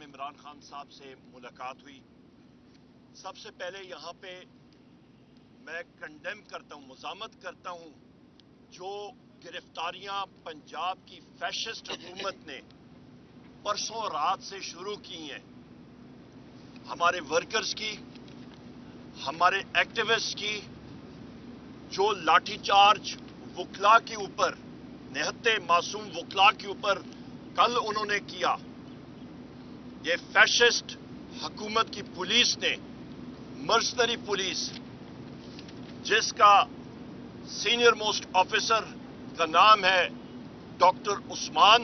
عمران خان صاحب سے ملاقات ہوئی. سب سے پہلے یہاں پہ میں کنڈیم کرتا ہوں, مذمت کرتا ہوں جو گرفتاریاں پنجاب کی فیشسٹ حکومت نے پرسوں رات سے شروع کی ہیں, ہمارے ورکرز کی, ہمارے ایکٹیوسٹ کی, جو لاٹھی چارج وکلا کے اوپر, نہتے معصوم وکلا کے اوپر کل انہوں نے کیا. یہ فیشسٹ حکومت کی پولیس نے, مرسنری پولیس, جس کا سینئر موسٹ آفیسر کا نام ہے ڈاکٹر عثمان,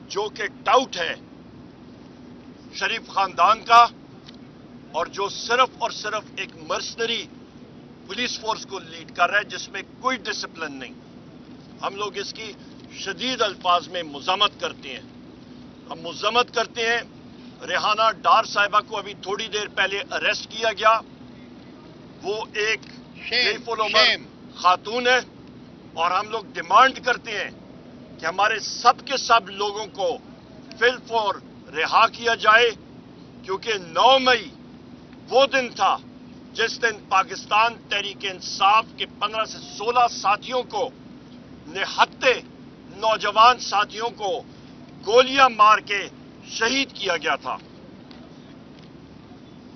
جو کہ ٹاؤٹ ہے شریف خاندان کا, اور جو صرف اور صرف ایک مرسنری پولیس فورس کو لیڈ کر رہا ہے جس میں کوئی ڈسپلن نہیں. ہم لوگ اس کی شدید الفاظ میں مذمت کرتے ہیں. ہم مذمت کرتے ہیں. ریحانہ ڈار صاحبہ کو ابھی تھوڑی دیر پہلے اریسٹ کیا گیا. وہ ایک ضعیف العمر خاتون ہے, اور ہم لوگ ڈیمانڈ کرتے ہیں کہ ہمارے سب کے سب لوگوں کو فی الفور رہا کیا جائے, کیونکہ 9 مئی وہ دن تھا جس دن پاکستان تحریک انصاف کے 15 سے 16 ساتھیوں کو, نہتے نوجوان ساتھیوں کو گولیاں مار کے شہید کیا گیا تھا.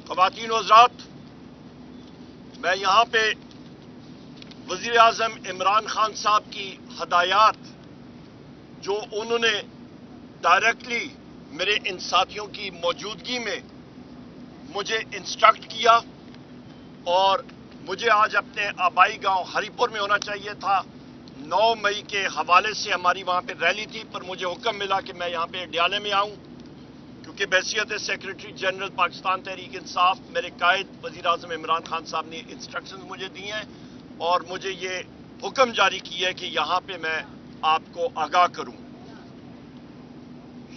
خواتین و حضرات, میں یہاں پہ وزیر اعظم عمران خان صاحب کی ہدایات جو انہوں نے ڈائریکٹلی میرے ان ساتھیوں کی موجودگی میں مجھے انسٹرکٹ کیا, اور مجھے آج اپنے آبائی گاؤں ہری پور میں ہونا چاہیے تھا. 9 مئی کے حوالے سے ہماری وہاں پہ ریلی تھی, پر مجھے حکم ملا کہ میں یہاں پہ اڈیالے میں آؤں, کیونکہ بحیثیت سیکرٹری جنرل پاکستان تحریک انصاف میرے قائد وزیر اعظم عمران خان صاحب نے انسٹرکشنز مجھے دی ہیں, اور مجھے یہ حکم جاری کیا ہے کہ یہاں پہ میں آپ کو آگاہ کروں.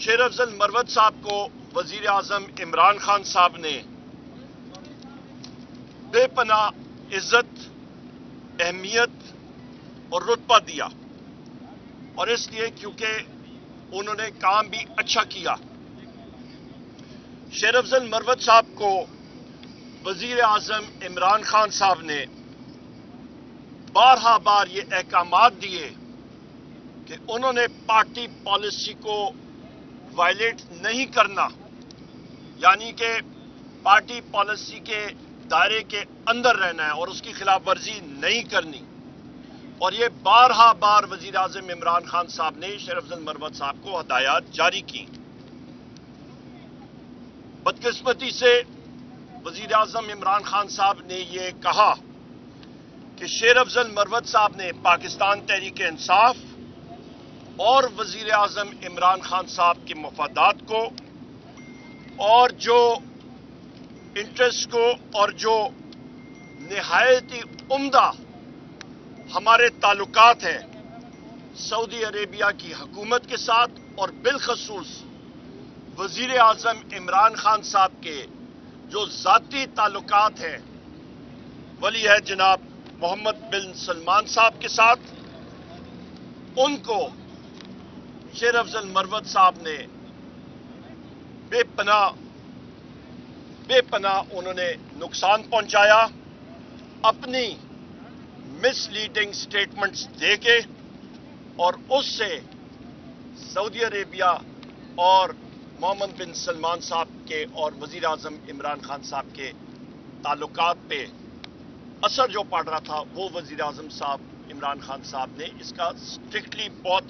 شیر افضل مروت صاحب کو وزیر اعظم عمران خان صاحب نے بے پناہ عزت, اہمیت اور رتبہ دیا, اور اس لیے کیونکہ انہوں نے کام بھی اچھا کیا. شیر افضل مروت صاحب کو وزیر اعظم عمران خان صاحب نے بارہا بار یہ احکامات دیے کہ انہوں نے پارٹی پالیسی کو وائلیٹ نہیں کرنا, یعنی کہ پارٹی پالیسی کے دائرے کے اندر رہنا ہے اور اس کی خلاف ورزی نہیں کرنی. اور یہ بارہا بار وزیر اعظم عمران خان صاحب نے شیر افضل مروت صاحب کو ہدایات جاری کی. بدقسمتی سے وزیر اعظم عمران خان صاحب نے یہ کہا کہ شیر افضل مروت صاحب نے پاکستان تحریک انصاف اور وزیر اعظم عمران خان صاحب کے مفادات کو, اور جو انٹرسٹ کو, اور جو نہایت ہی عمدہ ہمارے تعلقات ہیں سعودی عربیہ کی حکومت کے ساتھ, اور بالخصوص وزیر اعظم عمران خان صاحب کے جو ذاتی تعلقات ہیں ولی عہد جناب محمد بن سلمان صاحب کے ساتھ, ان کو شیر افضل مروت صاحب نے بے پناہ انہوں نے نقصان پہنچایا اپنی مس لیڈنگ سٹیٹمنٹس دے کے, اور اس سے سعودی عربیہ اور محمد بن سلمان صاحب کے اور وزیر اعظم عمران خان صاحب کے تعلقات پہ اثر جو پڑ رہا تھا, وہ وزیر اعظم صاحب عمران خان صاحب نے اس کا اسٹرکٹلی بہت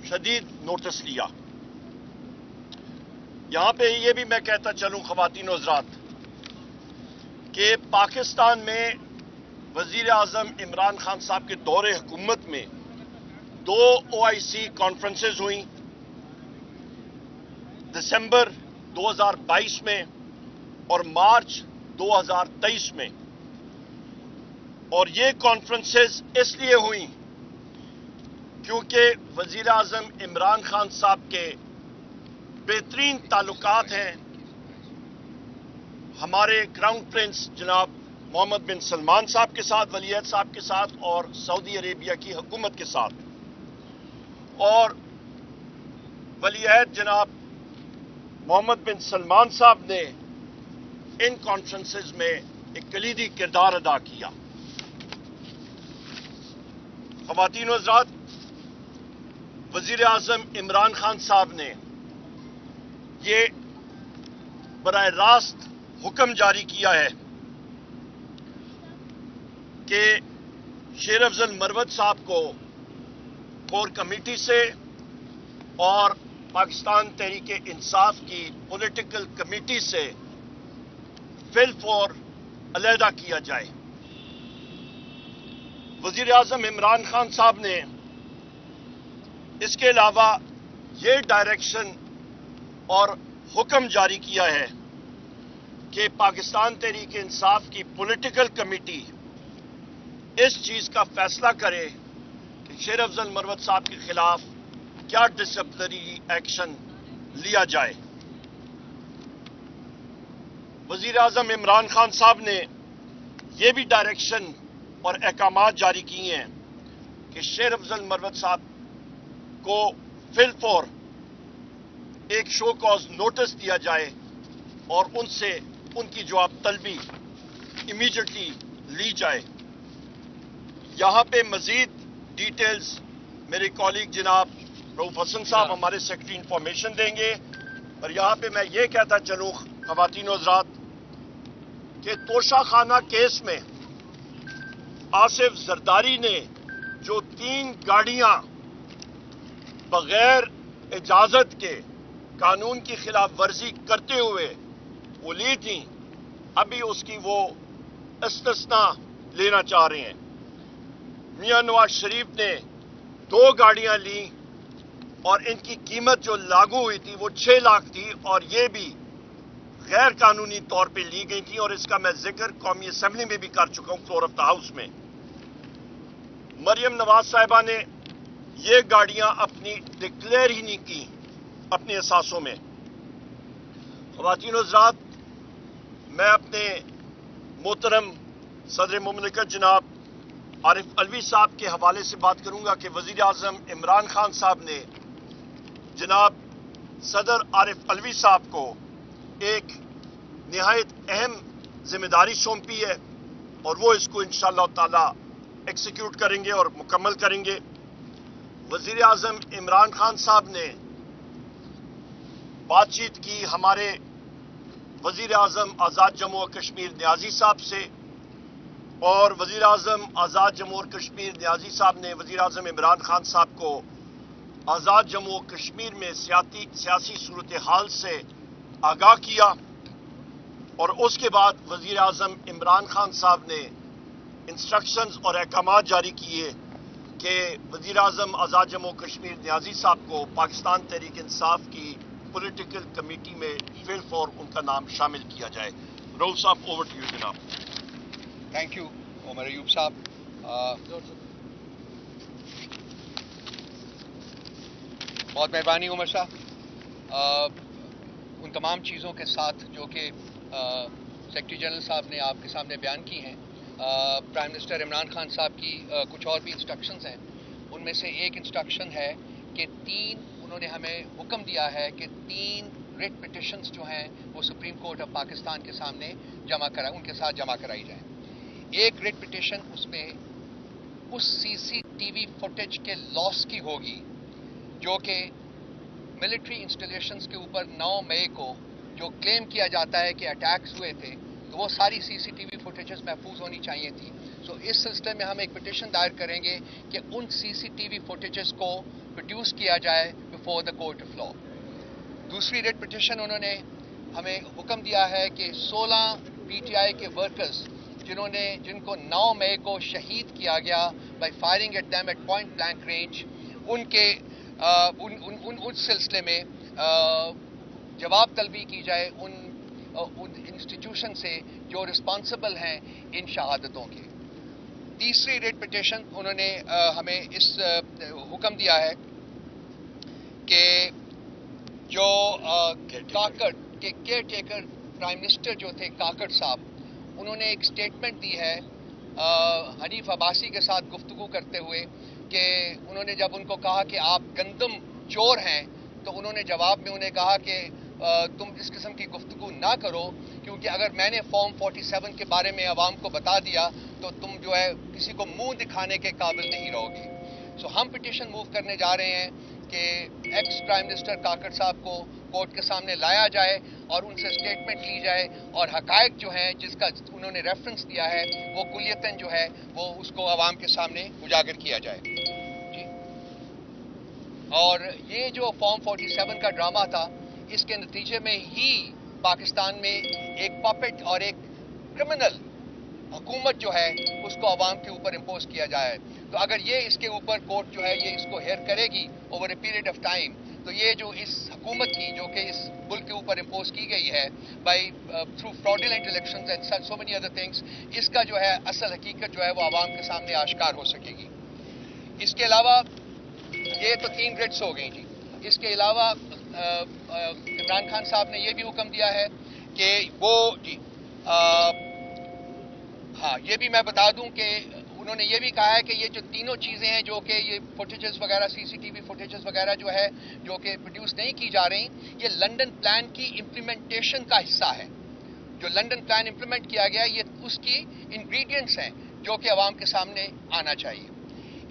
شدید نوٹس لیا. یہاں پہ یہ بھی میں کہتا چلوں خواتین و حضرات کہ پاکستان میں وزیر اعظم عمران خان صاحب کے دور حکومت میں 2 OIC کانفرنسز ہوئیں, دسمبر 2022 میں اور مارچ 2023 میں, اور یہ کانفرنسز اس لیے ہوئیں کیونکہ وزیر اعظم عمران خان صاحب کے بہترین تعلقات ہیں ہمارے کراؤن پرنس جناب محمد بن سلمان صاحب کے ساتھ, ولی عہد صاحب کے ساتھ, اور سعودی عربیہ کی حکومت کے ساتھ. اور ولی عہد جناب मोहम्मद बिन सलमान साहब ने इन कॉन्फ्रेंसेस में एक कलीदी किरदार अदा किया। ख़वातीन व हज़रात, वज़ीर आज़म इमरान खान साहब ने ये बराह रास्त हुक्म जारी किया है कि शेर अफजल मरवत साहब को कोर कमेटी से और पाकिस्तान तहरीक इंसाफ की पॉलिटिकल कमेटी से फिल फौर अलहदा किया जाए। वज़ीर आज़म इमरान खान साहब ने इसके अलावा ये डायरेक्शन और हुक्म जारी किया है कि पाकिस्तान तहरीक इंसाफ की पॉलिटिकल कमेटी इस चीज का फैसला करे कि शेर अफजल मरवत साहब के खिलाफ क्या डिसिप्लिनरी एक्शन लिया जाए। वज़ीर आज़म इमरान खान साहब ने यह भी डायरेक्शन और अहकामात जारी किए हैं कि शेर अफजल मरवत साहब को फिल फौर एक शो कॉज नोटिस दिया जाए और उनसे उनकी जवाब तलबी इमीडिएटली ली जाए। यहां पे मजीद डिटेल्स मेरे कॉलीग जनाब रऊफ हसन साहब हमारे सेक्रेटरी इंफॉर्मेशन देंगे। और यहां पे मैं ये कहता चलूं ख़वातीन व हज़रात कि तोशा खाना केस में आसिफ जरदारी ने जो 3 गाड़ियां बगैर इजाजत के कानून की खिलाफ वर्जी करते हुए वो ली थी, अभी उसकी वो इस्तिस्ना लेना चाह रहे हैं। मियां नवाज शरीफ ने 2 गाड़ियां ली और इनकी कीमत जो लागू हुई थी वो 6 लाख थी और ये भी गैर कानूनी तौर पे ली गई थी और इसका मैं जिक्र कौमी असेंबली में भी कर चुका हूं, फ्लोर ऑफ द हाउस में। मरियम नवाज साहिबा ने ये गाड़ियां अपनी डिक्लेयर ही नहीं की अपने असासों में। ख़वातीन व हज़रात, मैं अपने मोहतरम सदर मुमलिकत जनाब आरिफ अलवी साहब के हवाले से बात करूंगा कि वज़ीर आज़म इमरान खान साहब ने जनाब सदर आरिफ अलवी साहब को एक निहायत अहम जिम्मेदारी सौंपी है और वो इसको इंशाअल्लाह ताला एक्सिक्यूट करेंगे और मुकम्मल करेंगे। वज़ीर आज़म इमरान खान साहब ने बातचीत की हमारे वज़ीर आज़म आज़ाद जम्मू और कश्मीर न्याजी साहब से और वज़ीर आज़म आज़ाद जम्मू और कश्मीर न्याजी साहब ने वज़ीर आज़म इमरान खान साहब को आज़ाद जम्मू और कश्मीर में सियासी सूरत हाल से आगाह किया। और उसके बाद वज़ीर आज़म इमरान खान साहब ने इंस्ट्रक्शंस और अहकामात जारी किए कि वज़ीर आज़म आज़ाद जम्मू कश्मीर न्याजी साहब को पाकिस्तान तहरीक इंसाफ की पॉलिटिकल कमेटी में फिल फॉर उनका नाम शामिल किया जाए। रऊफ साहब, ओवर टू यू जनाब। थैंक यू उमर अयूब साहब। बहुत मेहरबानी उमर साहब, उन तमाम चीज़ों के साथ जो कि सेक्रेटरी जनरल साहब ने आपके सामने बयान की हैं। प्राइम मिनिस्टर इमरान खान साहब की कुछ और भी इंस्ट्रक्शंस हैं। उनमें से एक इंस्ट्रक्शन है कि उन्होंने हमें हुक्म दिया है कि 3 रिट पिटिशंस जो हैं वो सुप्रीम कोर्ट ऑफ पाकिस्तान के सामने उनके साथ जमा कराई जाए। एक रिट पिटिशन उसमें उस सीसीटीवी फुटेज के लॉस की होगी जो कि मिलिट्री इंस्टॉलेशंस के ऊपर 9 मई को जो क्लेम किया जाता है कि अटैक्स हुए थे, तो वो सारी सीसीटीवी फुटेजेस महफूज होनी चाहिए थी। सो इस सिलसिले में हम एक पिटिशन दायर करेंगे कि उन सीसीटीवी फुटेजेस को प्रोड्यूस किया जाए before the court of law. दूसरी रिट पिटिशन उन्होंने हमें हुक्म दिया है कि 16 पीटीआई के वर्कर्स जिनको 9 मई को शहीद किया गया by firing at them at point blank range, उस सिलसिले में जवाब तलबी की जाए उन इंस्टीट्यूशन से जो रिस्पॉन्सिबल हैं इन शहादतों के। तीसरी रिट पिटिशन उन्होंने हमें इस हुक्म दिया है कि जो काकड़ के केयर टेकर प्राइम मिनिस्टर जो थे काकड़ साहब, उन्होंने एक स्टेटमेंट दी है हनीफ अब्बासी के साथ गुफ्तगू करते हुए कि उन्होंने जब उनको कहा कि आप गंदम चोर हैं, तो उन्होंने जवाब में उन्हें कहा कि تم اس قسم کی گفتگو نہ کرو، کیونکہ اگر میں نے فارم 47 کے بارے میں عوام کو بتا دیا تو تم جو ہے کسی کو منہ دکھانے کے قابل نہیں رہو گے. سو ہم پٹیشن موو کرنے جا رہے ہیں کہ ایکس پرائم منسٹر کاکڑ صاحب کو کورٹ کے سامنے لایا جائے اور ان سے اسٹیٹمنٹ لی جائے، اور حقائق جو ہیں جس کا انہوں نے ریفرنس دیا ہے وہ کلیتاً جو ہے وہ اس کو عوام کے سامنے اجاگر کیا جائے. جی. اور یہ جو فارم 47 کا ڈرامہ تھا، اس کے نتیجے میں ہی پاکستان میں ایک پاپٹ اور ایک کرمنل حکومت جو ہے اس کو عوام کے اوپر امپوز کیا جائے. تو اگر یہ اس کے اوپر کورٹ جو ہے یہ اس کو ہیئر کرے گی over a period of time, تو یہ جو اس حکومت کی جو کہ اس ملک کے اوپر امپوز کی گئی ہے by through fraudulent elections and so many other things, اس کا جو ہے اصل حقیقت جو ہے وہ عوام کے سامنے آشکار ہو سکے گی. اس کے علاوہ یہ تو 3 گریڈس ہو گئی جی. اس کے علاوہ عمران خان صاحب نے یہ بھی حکم دیا ہے کہ وہ جی ہاں یہ بھی میں بتا دوں کہ انہوں نے یہ بھی کہا ہے کہ یہ جو تینوں چیزیں ہیں جو کہ یہ فوٹیجز وغیرہ CCTV فوٹیجز وغیرہ جو ہے جو کہ پروڈیوس نہیں کی جا رہی، یہ لنڈن پلان کی امپلیمنٹیشن کا حصہ ہے. جو لنڈن پلان امپلیمنٹ کیا گیا یہ اس کی انگریڈینٹس ہیں جو کہ عوام کے سامنے آنا چاہیے.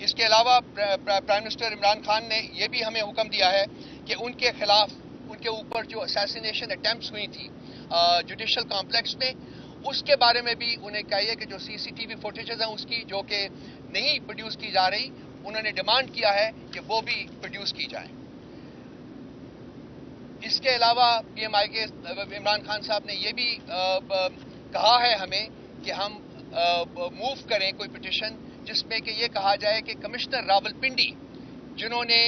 اس کے علاوہ پرائم منسٹر عمران خان نے یہ بھی ہمیں حکم دیا ہے کہ ان کے خلاف ان کے اوپر جو اسیسینیشن اٹیمپٹس ہوئی تھی جوڈیشل کمپلیکس میں، اس کے بارے میں بھی انہیں کہیے کہ جو CCTV فوٹیجز ہیں اس کی جو کہ نہیں پروڈیوس کی جا رہی، انہوں نے ڈیمانڈ کیا ہے کہ وہ بھی پروڈیوس کی جائیں. اس کے علاوہ PMI کے عمران خان صاحب نے یہ بھی کہا ہے ہمیں کہ ہم موو کریں کوئی پٹیشن جس میں کہ یہ کہا جائے کہ کمشنر راولپنڈی جنہوں نے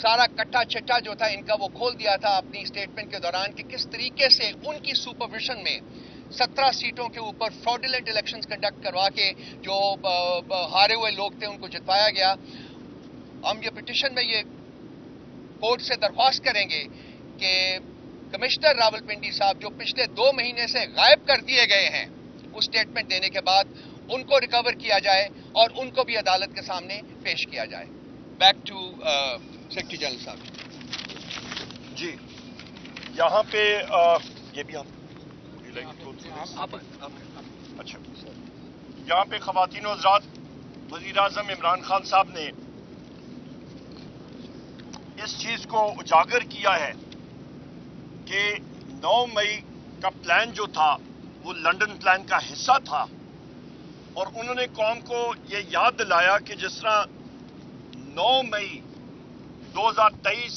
سارا کٹا چٹا جو تھا ان کا وہ کھول دیا تھا اپنی اسٹیٹمنٹ کے دوران کہ کس طریقے سے ان کی سپرویژن میں 17 سیٹوں کے اوپر fraudulent elections کنڈکٹ کروا کے جو ہارے ہوئے لوگ تھے ان کو جتوایا گیا. ہم یہ پٹیشن میں یہ کورٹ سے درخواست کریں گے کہ کمشنر راولپنڈی صاحب جو پچھلے 2 مہینے سے غائب کر دیے گئے ہیں اس اسٹیٹمنٹ دینے کے بعد، ان کو ریکور کیا جائے اور ان کو بھی عدالت کے سامنے پیش کیا جائے. بیک ٹو سیکرٹری جنرل صاحب. جی یہاں پہ یہ بھی اچھا، یہاں پہ خواتین و حضرات، وزیر اعظم عمران خان صاحب نے اس چیز کو اجاگر کیا ہے کہ 9 مئی کا پلان جو تھا وہ لنڈن پلان کا حصہ تھا، اور انہوں نے قوم کو یہ یاد دلایا کہ جس طرح 9 مئی 2023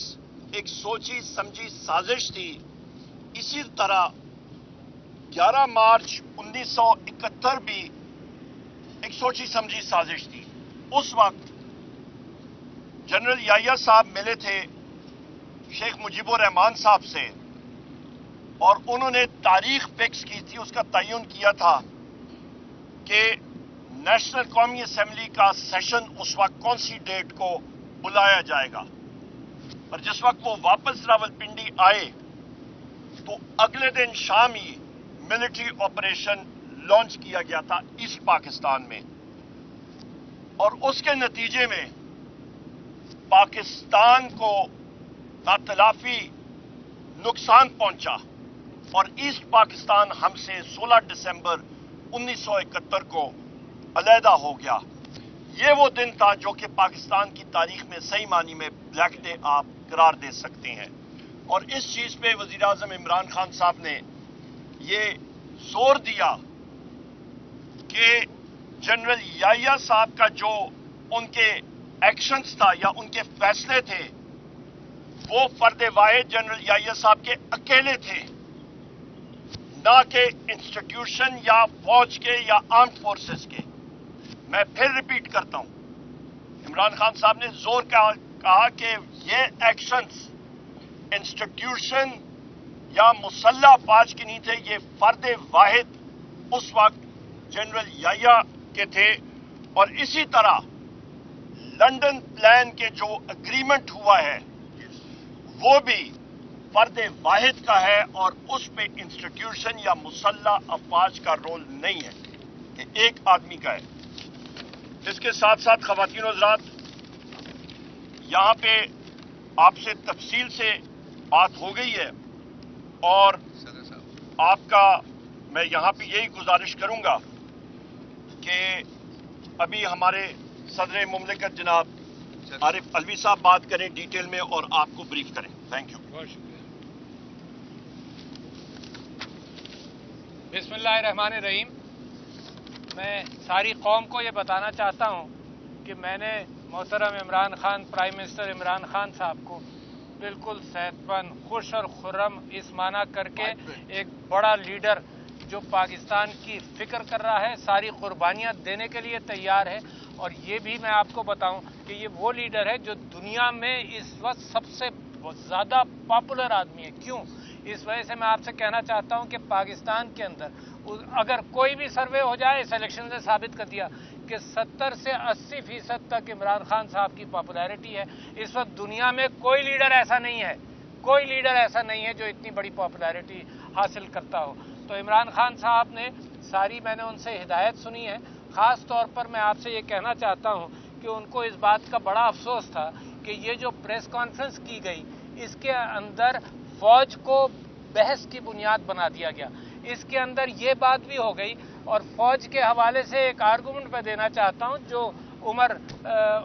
ایک سوچی سمجھی سازش تھی، اسی طرح 11 مارچ 1971 بھی ایک سوچی سمجھی سازش تھی. اس وقت جنرل یحییٰ صاحب ملے تھے شیخ مجیب الرحمان صاحب سے، اور انہوں نے تاریخ فکس کی تھی، اس کا تعین کیا تھا کہ نیشنل قومی اسمبلی کا سیشن اس وقت کون سی ڈیٹ کو بلایا جائے گا. اور جس وقت وہ واپس راولپنڈی آئے تو اگلے دن شام ہی ملٹری آپریشن لانچ کیا گیا تھا ایسٹ پاکستان میں، اور اس کے نتیجے میں پاکستان کو ناتلافی نقصان پہنچا، اور ایسٹ پاکستان ہم سے 16 دسمبر 1971 کو علیحدہ ہو گیا. یہ وہ دن تھا جو کہ پاکستان کی تاریخ میں صحیح معنی میں بلیک ڈے آپ قرار دے سکتے ہیں. اور اس چیز پہ وزیر اعظم عمران خان صاحب نے یہ زور دیا کہ جنرل یحییٰ صاحب کا جو ان کے ایکشنز تھا یا ان کے فیصلے تھے وہ فرد واحد جنرل یحییٰ صاحب کے اکیلے تھے، نہ کہ انسٹیٹیوشن یا فوج کے یا آرمڈ فورسز کے. میں پھر ریپیٹ کرتا ہوں، عمران خان صاحب نے زور کہا کہ یہ ایکشنز انسٹیٹیوشن یا مسلح افواج کے نہیں تھے، یہ فرد واحد اس وقت جنرل یحییٰ کے تھے. اور اسی طرح لنڈن پلان کے جو اگریمنٹ ہوا ہے وہ بھی فرد واحد کا ہے، اور اس پہ انسٹیٹیوشن یا مسلح افواج کا رول نہیں ہے، یہ ایک آدمی کا ہے. اس کے ساتھ ساتھ خواتین و حضرات، یہاں پہ آپ سے تفصیل سے बात हो गई है और आपका मैं यहाँ पे यही गुजारिश करूंगा कि अभी हमारे सदर मुमलिकत जनाब आरिफ अलवी साहब बात करें डिटेल में और आपको ब्रीफ करें। Thank you. बिस्मिल्लाहिर्रहमानिर्रहीम। मैं सारी कौम को ये बताना चाहता हूँ कि मैंने मोहतरम इमरान खान, प्राइम मिनिस्टर इमरान खान साहब को बिल्कुल सेहतमंद, खुश और खुर्रम इस माना करके एक बड़ा लीडर जो पाकिस्तान की फिक्र कर रहा है, सारी कुर्बानियाँ देने के लिए तैयार है। और ये भी मैं आपको बताऊं कि ये वो लीडर है जो दुनिया में इस वक्त सबसे ज़्यादा पॉपुलर आदमी है। क्यों? इस वजह से मैं आपसे कहना चाहता हूं कि पाकिस्तान के अंदर अगर कोई भी सर्वे हो जाए, इस इलेक्शन से साबित कर दिया कि 70 से 80% तक इमरान खान साहब की पॉपुलैरिटी है। इस वक्त दुनिया में कोई लीडर ऐसा नहीं है, कोई लीडर ऐसा नहीं है जो इतनी बड़ी पॉपुलैरिटी हासिल करता हो। तो इमरान खान साहब ने सारी, मैंने उनसे हिदायत सुनी है। ख़ास तौर पर मैं आपसे ये कहना चाहता हूँ कि उनको इस बात का बड़ा अफसोस था कि ये जो प्रेस कॉन्फ्रेंस की गई, इसके अंदर फ़ौज को बहस की बुनियाद बना दिया गया। इसके अंदर ये बात भी हो गई, और फ़ौज के हवाले से एक आर्गूमेंट मैं देना चाहता हूँ जो उमर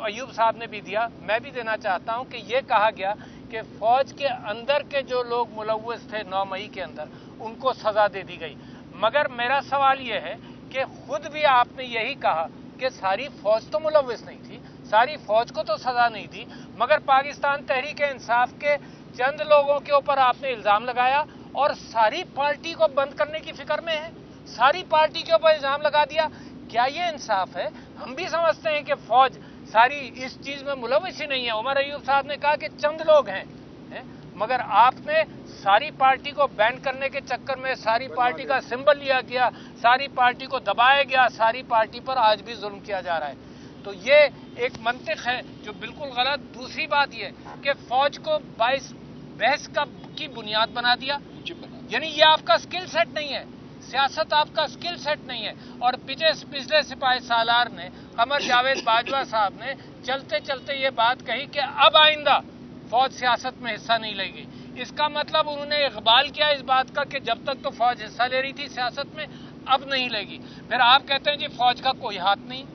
अयूब साहब ने भी दिया, मैं भी देना चाहता हूँ कि ये कहा गया कि फ़ौज के अंदर के जो लोग मुलव्वस थे 9 मई के अंदर, उनको सज़ा दे दी गई। मगर मेरा सवाल ये है कि खुद भी आपने यही कहा कि सारी फ़ौज तो मुलव्वस नहीं थी, सारी फ़ौज को तो सज़ा नहीं दी, मगर पाकिस्तान तहरीक इंसाफ के चंद लोगों के ऊपर आपने इल्ज़ाम लगाया और सारी पार्टी को बंद करने की फिक्र में है, सारी पार्टी के ऊपर इल्ज़ाम लगा दिया। क्या ये इंसाफ है? हम भी समझते हैं कि फ़ौज सारी इस चीज़ में मुलव्वस ही नहीं है। उमर अयूब साहब ने कहा कि चंद लोग हैं, मगर आपने सारी पार्टी को बैन करने के चक्कर में सारी पार्टी का सिंबल लिया गया, सारी पार्टी को दबाया गया, सारी पार्टी पर आज भी जुल्म किया जा रहा है। तो ये एक मंतिक है जो बिल्कुल गलत। दूसरी बात ये कि फ़ौज को बहस की बुनियाद बना दिया, यानी ये आपका स्किल सेट नहीं है, सियासत आपका स्किल सेट नहीं है। और पिछले सिपाही सालार ने, कमर जावेद बाजवा साहब ने चलते चलते ये बात कही कि अब आइंदा फ़ौज सियासत में हिस्सा नहीं लेगी। इसका मतलब उन्होंने इकबाल किया इस बात का कि जब तक तो फ़ौज हिस्सा ले रही थी सियासत में, अब नहीं लेगी। फिर आप कहते हैं जी फ़ौज का कोई हाथ नहीं,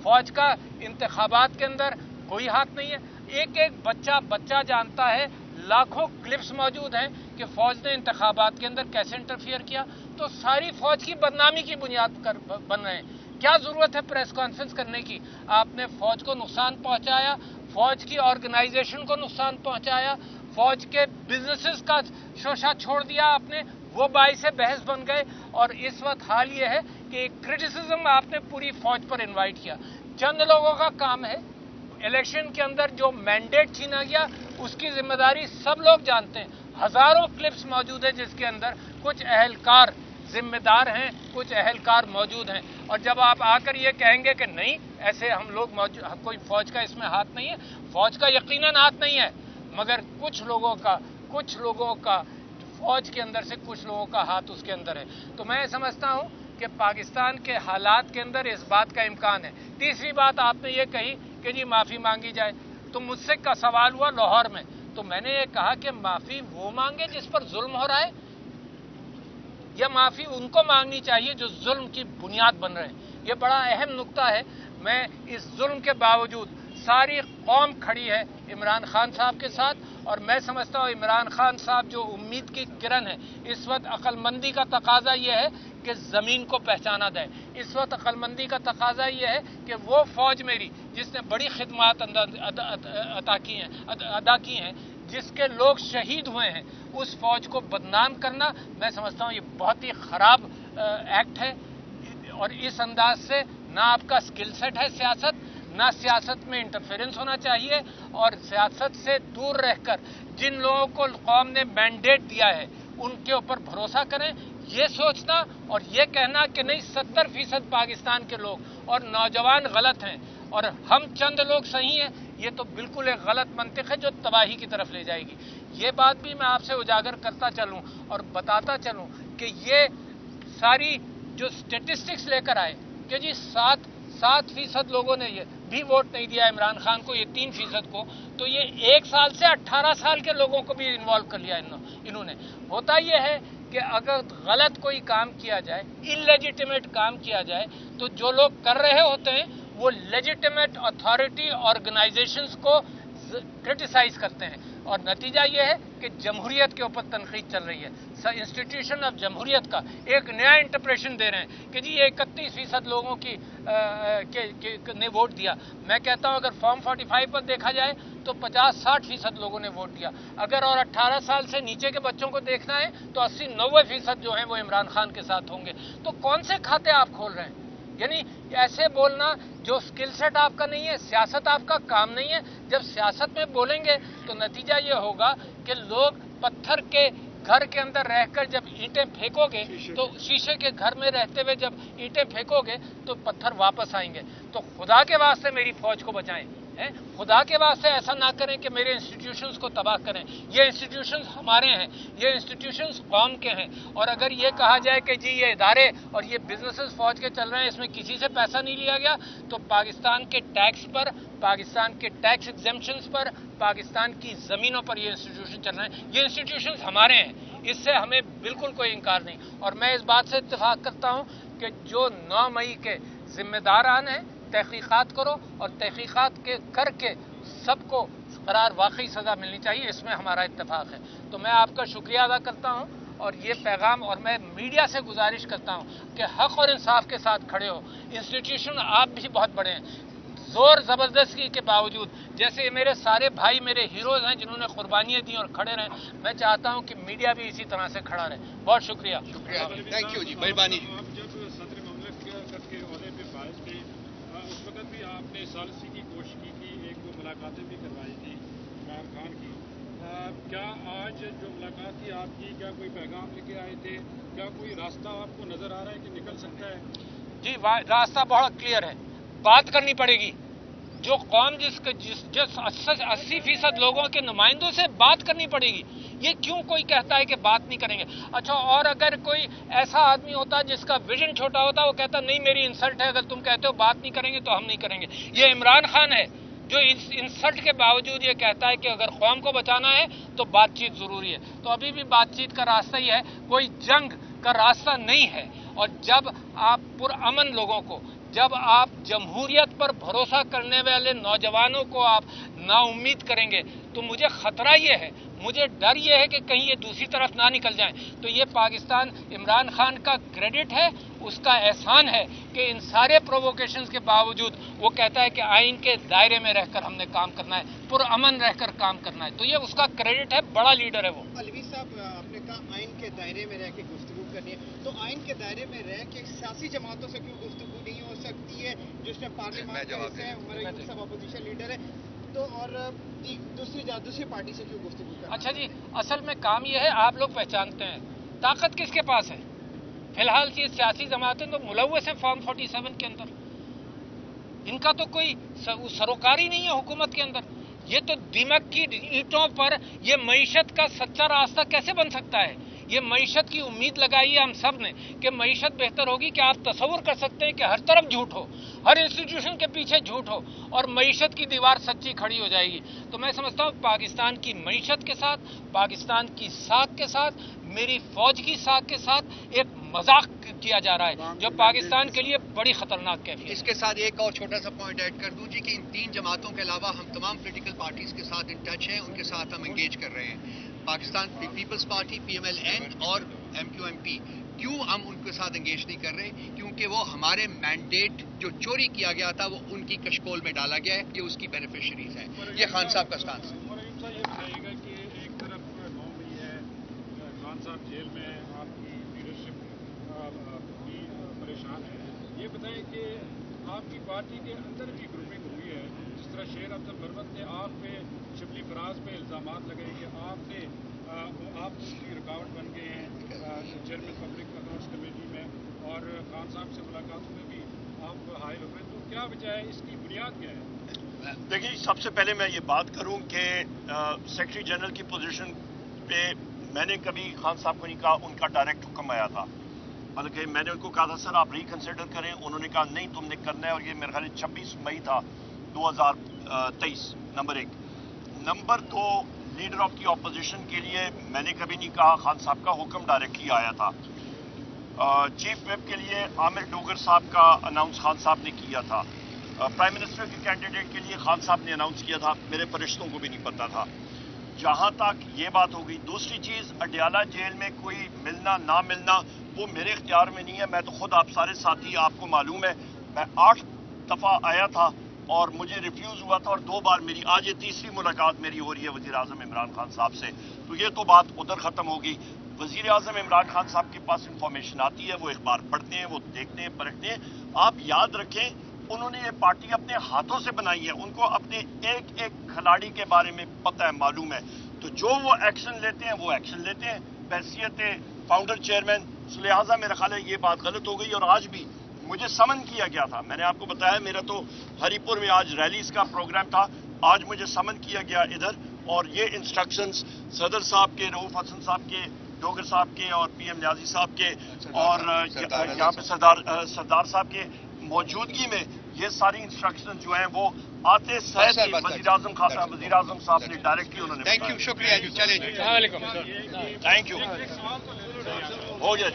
फ़ौज का इंतखाबात के अंदर कोई हाथ नहीं है। एक एक बच्चा जानता है, लाखों क्लिप्स मौजूद हैं कि फ़ौज ने इंतखाबात के अंदर कैसे इंटरफियर किया। तो सारी फ़ौज की बदनामी की बुनियाद बन रहे हैं। क्या ज़रूरत है प्रेस कॉन्फ्रेंस करने की? आपने फ़ौज को नुकसान पहुंचाया, फ़ौज की ऑर्गेनाइजेशन को नुकसान पहुंचाया, फ़ौज के बिजनेसेस का शोशा छोड़ दिया आपने, वो बाइस से बहस बन गए। और इस वक्त हाल ये है कि क्रिटिसिज्म आपने पूरी फ़ौज पर इन्वाइट किया। चंद लोगों का काम है, इलेक्शन के अंदर जो मैंडेट छीना गया उसकी जिम्मेदारी सब लोग जानते हैं। हज़ारों क्लिप्स मौजूद है जिसके अंदर कुछ अहलकार जिम्मेदार हैं, कुछ अहलकार मौजूद हैं। और जब आप आकर ये कहेंगे कि नहीं ऐसे हम लोग कोई फ़ौज का इसमें हाथ नहीं है, फ़ौज का यकीनन हाथ नहीं है, मगर कुछ लोगों का फ़ौज के अंदर से कुछ लोगों का हाथ उसके अंदर है। तो मैं समझता हूं कि पाकिस्तान के हालात के अंदर इस बात का इम्कान है। तीसरी बात आपने ये कही कि जी माफ़ी मांगी जाए, तो मुझसे का सवाल हुआ लाहौर में, तो मैंने ये कहा कि माफ़ी वो मांगे जिस पर जुल्म हो रहा है, या माफ़ी उनको मांगनी चाहिए जो जुल्म की बुनियाद बन रहे हैं। ये बड़ा अहम नुक्ता है। मैं इस जुल्म के बावजूद सारी कौम खड़ी है इमरान खान साहब के साथ, और मैं समझता हूँ इमरान खान साहब जो उम्मीद की किरण है, इस वक्त अक्लमंदी का तकाजा ये है कि ज़मीन को पहचाना जाए। इस वक्त अक्लमंदी का तकाजा ये है कि वो फ़ौज मेरी जिसने बड़ी खिदमात अदा की हैं, जिसके लोग शहीद हुए हैं, उस फ़ौज को बदनाम करना मैं समझता हूँ ये बहुत ही ख़राब एक्ट है। और इस अंदाज से ना आपका स्किल सेट है सियासत, ना सियासत में इंटरफेरेंस होना चाहिए। और सियासत से दूर रहकर जिन लोगों को कौम ने मैंडेट दिया है उनके ऊपर भरोसा करें। ये सोचना और ये कहना कि नहीं 70% पाकिस्तान के लोग और नौजवान गलत हैं और हम चंद लोग सही हैं, ये तो बिल्कुल एक गलत मंतिक है जो तबाही की तरफ ले जाएगी। ये बात भी मैं आपसे उजागर करता चलूं और बताता चलूं कि ये सारी जो स्टेटिस्टिक्स लेकर आए कि जी 7% लोगों ने ये भी वोट नहीं दिया इमरान खान को, ये 3% को, तो ये 1 साल से 18 साल के लोगों को भी इन्वॉल्व कर लिया इन्होंने। होता ये है कि अगर गलत कोई काम किया जाए, इलेजिटिमेट काम किया जाए, तो जो लोग कर रहे होते हैं वो लेजिटिमेट अथॉरिटी ऑर्गेनाइजेशंस को क्रिटिसाइज करते हैं, और नतीजा ये है कि जमहूरियत के ऊपर तनकीद चल रही है। इंस्टीट्यूशन ऑफ जमहूरियत का एक नया इंटरप्रेशन दे रहे हैं कि जी ये 31% लोगों ने वोट दिया। मैं कहता हूं अगर फॉर्म 45 पर देखा जाए तो 50-60% लोगों ने वोट दिया। अगर और 18 साल से नीचे के बच्चों को देखना है तो 80-90% जो हैं वो इमरान खान के साथ होंगे। तो कौन से खाते आप खोल रहे हैं? यानी ऐसे बोलना जो स्किल सेट आपका नहीं है, सियासत आपका काम नहीं है। जब सियासत में बोलेंगे तो नतीजा ये होगा कि लोग पत्थर के घर के अंदर रहकर जब ईंटें फेंकोगे, तो शीशे के घर में रहते हुए जब ईंटें फेंकोगे तो पत्थर वापस आएंगे। तो खुदा के वास्ते मेरी फौज को बचाएं, खुदा के वास्ते ऐसा ना करें कि मेरे इंस्टीट्यूशंस को तबाह करें। ये इंस्टीट्यूशंस हमारे हैं, ये इंस्टीट्यूशंस कौम के हैं, और अगर ये कहा जाए कि जी ये इदारे और ये बिजनेसेस फौज के चल रहे हैं, इसमें किसी से पैसा नहीं लिया गया, तो पाकिस्तान के टैक्स पर, पाकिस्तान के टैक्स एग्जेम्पशंस पर, पाकिस्तान की ज़मीनों पर ये इंस्टीट्यूशन चल रहे हैं। ये इंस्टीट्यूशंस हमारे हैं, इससे हमें बिल्कुल कोई इनकार नहीं। और मैं इस बात से इत्तेफाक करता हूँ कि जो 9 मई के जिम्मेदारान हैं, तहकीकात करो, और तहकीकात के करके सबको करार वाकई सज़ा मिलनी चाहिए, इसमें हमारा इत्तेफाक है। तो मैं आपका शुक्रिया अदा करता हूँ और ये पैगाम, और मैं मीडिया से गुजारिश करता हूँ कि हक़ और इंसाफ के साथ खड़े हो। इंस्टीट्यूशन आप भी बहुत बड़े हैं, जोर ज़बरदस्ती के बावजूद, जैसे मेरे सारे भाई मेरे हीरोज़ हैं जिन्होंने कुर्बानियाँ दी और खड़े रहे, मैं चाहता हूँ कि मीडिया भी इसी तरह से खड़ा रहे। बहुत शुक्रिया। थैंक यू जी, मेहरबानी। उस वक्त भी आपने सालसी की कोशिश की थी, एक दो मुलाकातें भी करवाई थी इमरान खान की। क्या आज जो मुलाकात थी आपकी, क्या कोई पैगाम लेके आए थे? क्या कोई रास्ता आपको नजर आ रहा है कि निकल सकता है? जी, रास्ता बहुत क्लियर है। बात करनी पड़ेगी। जो कौम जिस 80% लोगों के नुमाइंदों से बात करनी पड़ेगी। ये क्यों कोई कहता है कि बात नहीं करेंगे? अच्छा, और अगर कोई ऐसा आदमी होता जिसका विजन छोटा होता, वो कहता नहीं मेरी इंसल्ट है, अगर तुम कहते हो बात नहीं करेंगे तो हम नहीं करेंगे। ये इमरान खान है जो इस इंसल्ट के बावजूद ये कहता है कि अगर कौम को बचाना है तो बातचीत जरूरी है। तो अभी भी बातचीत का रास्ता ही है, कोई जंग का रास्ता नहीं है। और जब आप पुरअमन लोगों को, जब आप जमहूरियत पर भरोसा करने वाले नौजवानों को आप नाउम्मीद करेंगे, तो मुझे खतरा ये है, मुझे डर ये है कि कहीं ये दूसरी तरफ ना निकल जाएं। तो ये पाकिस्तान इमरान खान का क्रेडिट है, उसका एहसान है कि इन सारे प्रोवोकेशंस के बावजूद वो कहता है कि आइन के दायरे में रहकर हमने काम करना है, पुरअमन रहकर काम करना है। तो ये उसका क्रेडिट है, बड़ा लीडर है वो। अलवी साहब, आपने कहा आइन के दायरे में रह के गुफ्तगू करनी है, तो आइन के दायरे में रह के सियासी जमातों से क्यों गुफ्तगू नहीं हो सकती है? जिसमें पार्लियामेंट का हिस्सा है, हमारे सब अपोजिशन लीडर है, तो और दूसरी पार्टी से क्यों गुफ्तगू करना? अच्छा जी, असल में काम ये है, आप लोग पहचानते हैं ताकत किसके पास है। फिलहाल ये सियासी जमातें तो मुलव्वस हैं फॉर्म 47 के अंदर, इनका तो कोई सरोकारी नहीं है हुकूमत के अंदर। ये तो दिमक की ईंटों पर ये मईशत का सच्चा रास्ता कैसे बन सकता है? ये मईशत की उम्मीद लगाई है हम सब ने कि मईशत बेहतर होगी। कि आप तसव्वुर कर सकते हैं कि हर तरफ झूठ हो, हर इंस्टीट्यूशन के पीछे झूठ हो और मईशत की दीवार सच्ची खड़ी हो जाएगी? तो मैं समझता हूँ पाकिस्तान की मईशत के साथ, पाकिस्तान की साख के साथ, मेरी फौज की साख के साथ एक मजाक किया जा रहा है जो पाकिस्तान के लिए बड़ी खतरनाक कैफियत है। इसके साथ एक और छोटा सा पॉइंट ऐड कर दूं जी कि इन 3 जमातों के अलावा हम तमाम पॉलिटिकल पार्टीज के साथ इन टच हैं, उनके साथ हम एंगेज कर रहे हैं। पाकिस्तान पीपल्स पार्टी PMLN और MQMP, क्यों हम उनके साथ एंगेज नहीं कर रहे? क्योंकि वो हमारे मैंडेट जो चोरी किया गया था वो उनकी कशकोल में डाला गया है, ये उसकी बेनिफिशरीज हैं। ये खान साहब का स्टांस है। ये बताइएगा कि एक तरफ 9 मई है, खान साहब जेल में है, आपकी लीडरशिप भी परेशान है। ये बताएं कि आपकी पार्टी के अंदर भी ग्रुपिंग हुई है, जिस तरह शेर अब्दुल मरवत ने आप पे, शिबली फराज पे इल्ज़ामात लगाए कि आप उसकी रुकावट बन गए हैं चेयरमैन पब्लिक अकाउंट्स कमेटी में, और खान साहब से मुलाकातों में भी आप हायल हो गए। तो क्या वजह है, इसकी बुनियाद क्या है? देखिए, सबसे पहले मैं ये बात करूं कि सेक्रेटरी जनरल की पोजीशन पे मैंने कभी खान साहब को नहीं कहा, उनका डायरेक्ट हुक्म आया था। बल्कि मैंने उनको कहा था सर आप रिकंसिडर करें, उन्होंने कहा नहीं तुमने करना है। और ये मेरे ख्याल 26 मई था 2023, number 1। Number 2, leader of the opposition के लिए मैंने कभी नहीं कहा, खान साहब का हुक्म डायरेक्टली आया था। चीफ व्हिप के लिए आमिर डोगर साहब का अनाउंस खान साहब ने किया था। प्राइम मिनिस्टर के कैंडिडेट के लिए खान साहब ने अनाउंस किया था, मेरे फरिश्तों को भी नहीं पता था। जहां तक ये बात हो गई, दूसरी चीज अडयाला जेल में कोई मिलना ना मिलना वो मेरे इख्तियार में नहीं है। मैं तो खुद, आप सारे साथी, आपको मालूम है, मैं 8 दफा आया था और मुझे रिफ्यूज हुआ था, और 2 बार मेरी, आज ये तीसरी मुलाकात मेरी हो रही है वजीर आजम इमरान खान साहब से। तो ये तो बात उधर खत्म होगी। वजीर आजम इमरान खान साहब के पास इंफॉर्मेशन आती है, वो अखबार पढ़ते हैं, वो देखते हैं, परखते हैं। आप याद रखें, उन्होंने ये पार्टी अपने हाथों से बनाई है, उनको अपने एक एक खिलाड़ी के बारे में पता है, मालूम है। तो जो वो एक्शन लेते हैं वो एक्शन लेते हैं बहैसियत फाउंडर चेयरमैन। सो लिहाजा मेरा ख्याल है ये बात गलत हो गई। और आज भी मुझे समन किया गया था, मैंने आपको बताया, मेरा तो हरिपुर में आज रैलीज का प्रोग्राम था, आज मुझे समन किया गया इधर, और ये इंस्ट्रक्शंस सदर साहब के, रऊफ हसन साहब के, डोगर साहब के और पीएम न्याजी साहब के और यहाँ पे सरदार साहब के मौजूदगी में ये सारी इंस्ट्रक्शन जो हैं वो आते सर वजीर आजम साहब ने डायरेक्टली उन्होंने। थैंक यू, शुक्रिया जी, चलिए, थैंक यू, हो गया।